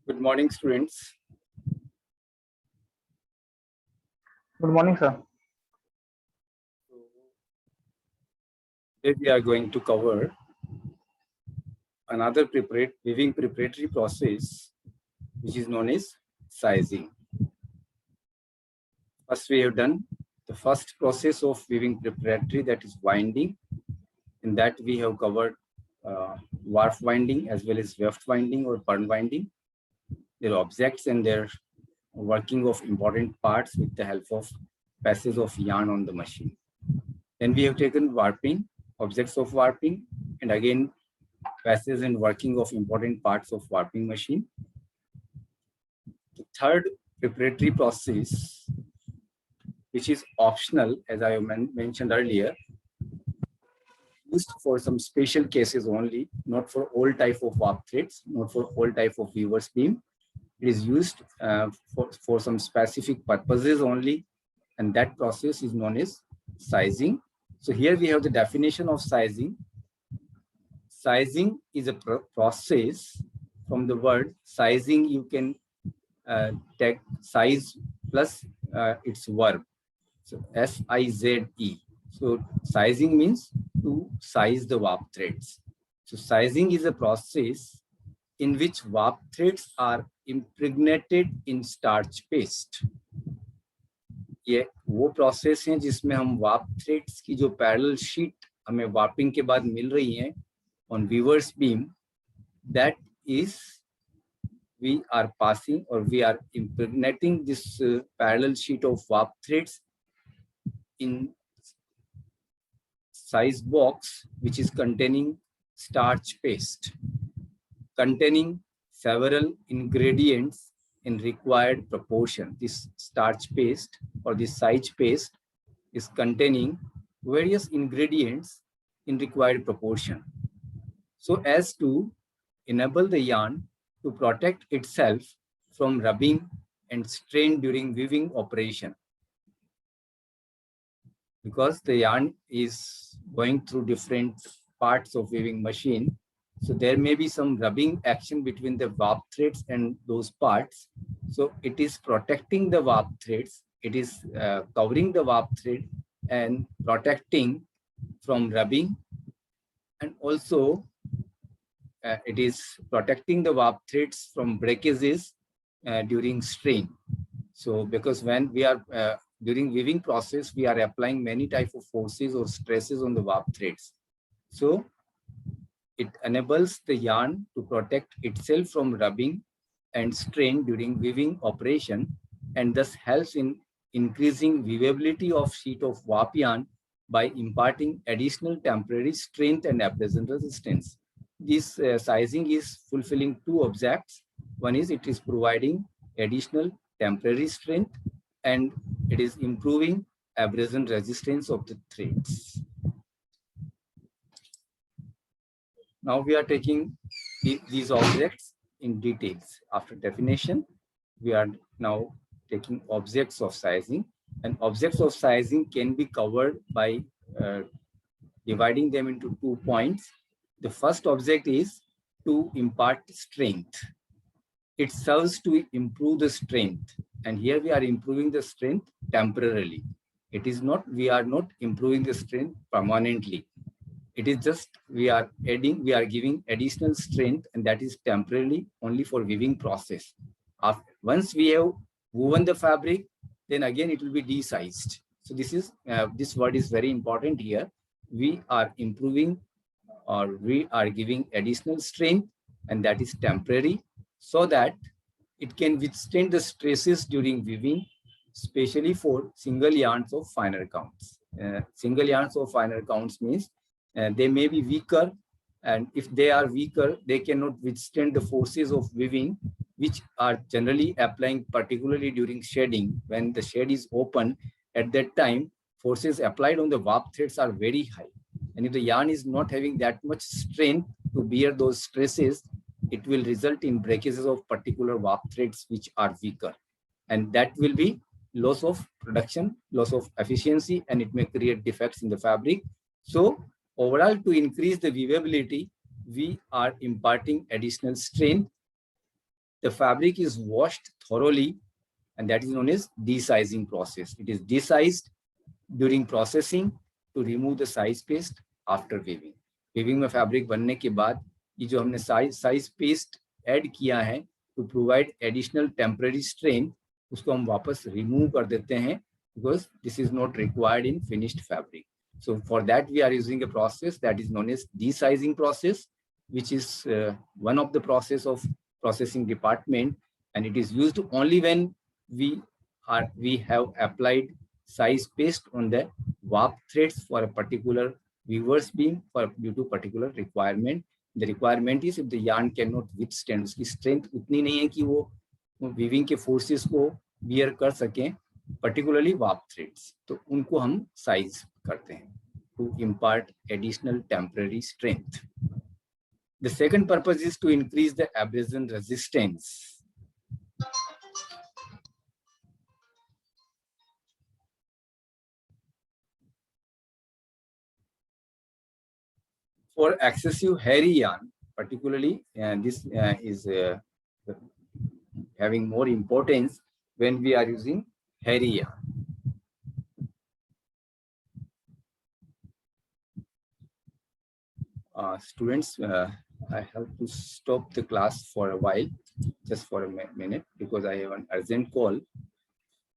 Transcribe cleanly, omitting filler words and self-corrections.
Good morning, students. Good morning, sir. Today we are going to cover another weaving preparatory process, which is known as sizing. First, we have done the first process of weaving preparatory, that is winding. In that, we have covered warp winding as well as weft winding or purl winding, their objects and their working of important parts with the help of passage of yarn on the machine. Then we have taken warping, objects of warping, and again passage and working of important parts of warping machine. The third preparatory process, which is optional, as I mentioned earlier, used for some special cases only, not for all type of warp threads, not for all type of weaver's beam. It is used for some specific purposes only, and that process is known as sizing. So here we have the definition of sizing. Sizing is a process. From the word sizing, you can take size plus its verb. So S-I-Z-E. So sizing means to size the warp threads. So sizing is a process in which warp threads are impregnated in starch paste. ये वो process है जिसमें हम warp threads की जो parallel sheet हमें warping के बाद मिल रही है on weaver's beam, that is we are passing or we are impregnating this parallel sheet of warp threads in size box which is containing starch paste, containing several ingredients in required proportion. This starch paste or this size paste is containing various ingredients in required proportion, so as to enable the yarn to protect itself from rubbing and strain during weaving operation. Because the yarn is going through different parts of weaving machine, so there may be some rubbing action between the warp threads and those parts. So it is protecting the warp threads, it is covering the warp thread and protecting from rubbing, and also it is protecting the warp threads from breakages during strain. So because when we are during weaving process, we are applying many type of forces or stresses on the warp threads. So it enables the yarn to protect itself from rubbing and strain during weaving operation, and thus helps in increasing weavability of sheet of warp yarn by imparting additional temporary strength and abrasion resistance. This sizing is fulfilling two objects. One is it is providing additional temporary strength, and it is improving abrasion resistance of the threads. Now we are taking these objects in details. After definition, we are now taking objects of sizing, and objects of sizing can be covered by dividing them into 2 points. The first object is to impart strength. It serves to improve the strength, and here we are improving the strength temporarily. It is not, we are not improving the strength permanently. It is just we are giving additional strength, and that is temporarily only for weaving process. Once we have woven the fabric, then again it will be desized. So this is this word is very important here. We are improving or we are giving additional strength, and that is temporary, so that it can withstand the stresses during weaving, especially for single yarns of finer counts. Single yarns of finer counts means they may be weaker, and if they are weaker, they cannot withstand the forces of weaving, which are generally applying particularly during shading. When the shade is open, at that time, forces applied on the warp threads are very high. And if the yarn is not having that much strength to bear those stresses, it will result in breakages of particular warp threads which are weaker. And that will be loss of production, loss of efficiency, and it may create defects in the fabric. So overall, to increase the weavability, we are imparting additional strength the fabric is washed thoroughly, and that is known as desizing process. It is desized during processing to remove the size paste after weaving. Weaving में fabric बनने के बाद ये जो हमने size paste add किया है to provide additional temporary strength, उसको हम वापस remove कर देते हैं because this is not required in finished fabric. So for that we are using a process that is known as desizing process, which is one of the process of processing department, and it is used only when we have applied size paste on the warp threads for a particular weaver's beam due to particular requirement. The requirement is if the yarn cannot withstand, उसकी strength उतनी नहीं है कि वो weaving के forces को bear कर सकें, particularly warp threads, तो उनको हम size करते हैं to impart additional temporary strength. The second purpose is to increase the abrasion resistance. For excessive hairy yarn, particularly, this is having more importance when we are using hairy yarn. Students, I have to stop the class for a while, just for a minute, because I have an urgent call.